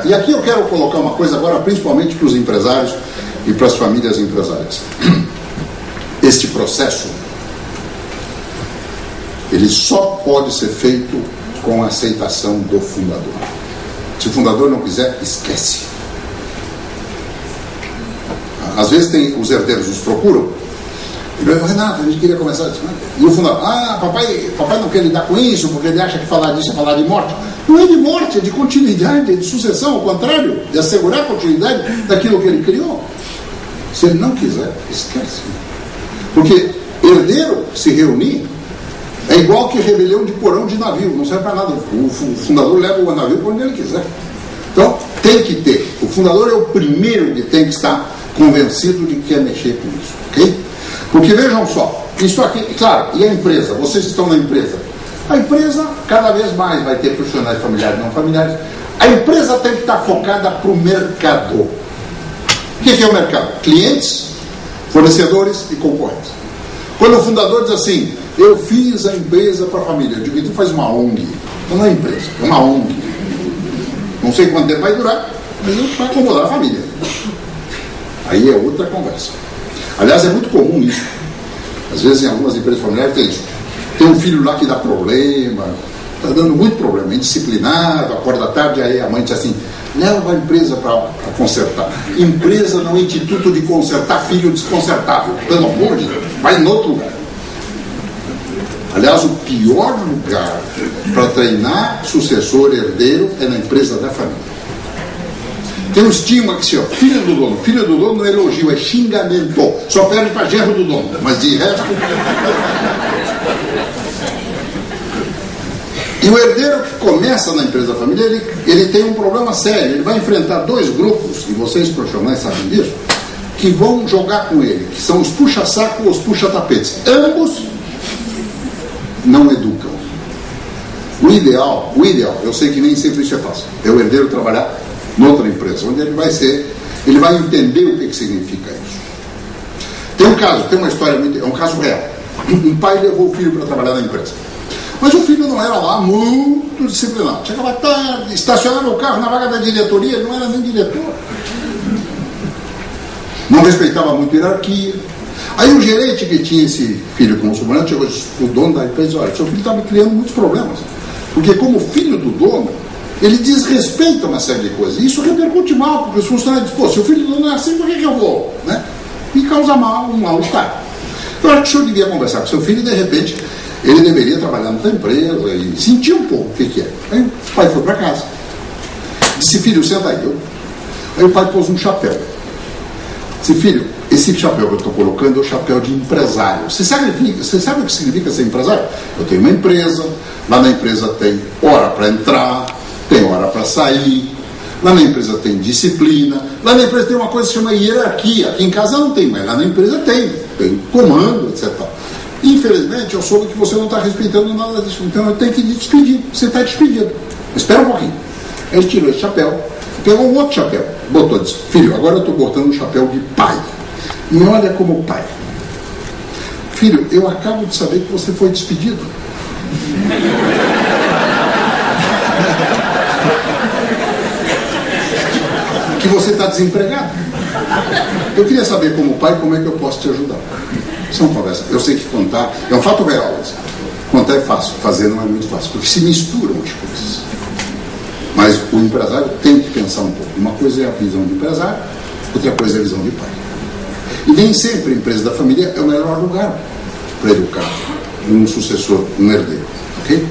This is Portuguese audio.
E aqui eu quero colocar uma coisa agora, principalmente para os empresários e para as famílias empresárias. Este processo, ele só pode ser feito com a aceitação do fundador. Se o fundador não quiser, esquece. Às vezes os herdeiros nos procuram e perguntam: Renato, a gente queria começar. E o fundador: papai não quer lidar com isso porque ele acha que falar disso é falar de morte. Não é de morte, é de continuidade, é de sucessão, ao contrário, de assegurar a continuidade daquilo que ele criou. Se ele não quiser, esquece. Porque herdeiro se reunir é igual que rebelião de porão de navio, não serve para nada. O fundador leva o navio para onde ele quiser. Então, tem que ter. O fundador é o primeiro que tem que estar convencido de que quer mexer com isso, ok? Porque vejam só, isso aqui, claro, e a empresa? Vocês estão na empresa. A empresa, cada vez mais, vai ter profissionais familiares e não familiares. A empresa tem que estar focada para o mercado. O que é o mercado? Clientes, fornecedores e concorrentes. Quando o fundador diz assim: eu fiz a empresa para a família, eu digo: tu faz uma ONG. Não é empresa, é uma ONG. Não sei quanto tempo vai durar, mas vai acomodar a família. Aí é outra conversa. Aliás, é muito comum isso. Às vezes em algumas empresas familiares tem isso. Tem um filho lá que dá problema, está dando muito problema, é indisciplinado, acorda à tarde, aí a mãe diz assim: leva a empresa para consertar. Empresa não é instituto de consertar filho desconcertável. Pelo amor de Deus, vai em outro lugar. Aliás, o pior lugar para treinar sucessor herdeiro é na empresa da família. Tem um estigma que se chama filho do dono. Filho do dono não é elogio, é xingamento. Só perde para genro do dono, mas de resto. E o herdeiro que começa na empresa da família, ele tem um problema sério. Ele vai enfrentar dois grupos, e vocês profissionais sabem disso, que vão jogar com ele, que são os puxa-saco ou os puxa-tapetes. Ambos não educam. O ideal, eu sei que nem sempre isso é fácil, é o herdeiro trabalhar noutra empresa, onde ele vai entender o que significa isso. Tem um caso, tem uma história é um caso real. Um pai levou o filho para trabalhar na empresa. Mas o filho não era lá muito disciplinado. Chegava tarde, estacionava o carro na vaga da diretoria, ele não era nem diretor. Não respeitava muito a hierarquia. Aí o gerente que tinha esse filho como subordinado chegou o dono da empresa e disse: olha, seu filho está me criando muitos problemas. Porque como filho do dono, ele desrespeita uma série de coisas. E isso repercute mal, porque os funcionários dizem: pô, se o filho do dono é assim, por que eu vou? Né? E causa um mal-estar. Eu acho que o senhor devia conversar com seu filho e, de repente, ele deveria trabalhar noutra empresa e sentir um pouco o que é. Aí o pai foi para casa. Disse: filho, senta aí. Aí o pai pôs um chapéu. Disse: filho, esse chapéu que eu estou colocando é o chapéu de empresário. Você sabe o que significa ser empresário? Eu tenho uma empresa, lá na empresa tem hora para entrar, tem hora para sair, lá na empresa tem disciplina, lá na empresa tem uma coisa que se chama hierarquia. Aqui em casa não tem, mas lá na empresa tem comando, etc. Infelizmente, eu soube que você não está respeitando nada disso, então eu tenho que despedir. Você está despedido. Espera um pouquinho. Aí ele tirou esse chapéu, pegou um outro chapéu, botou e disse: filho, agora eu estou botando um chapéu de pai. E olha como pai. Filho, eu acabo de saber que você foi despedido. Que você está desempregado. Eu queria saber, como pai, como é que eu posso te ajudar. Isso é uma conversa. Eu sei que contar é um fato real. Contar é fácil, fazer não é muito fácil, porque se misturam as coisas. Mas o empresário tem que pensar um pouco. Uma coisa é a visão de empresário, outra coisa é a visão de pai. E nem sempre a empresa da família é o melhor lugar para educar um sucessor, um herdeiro. Ok?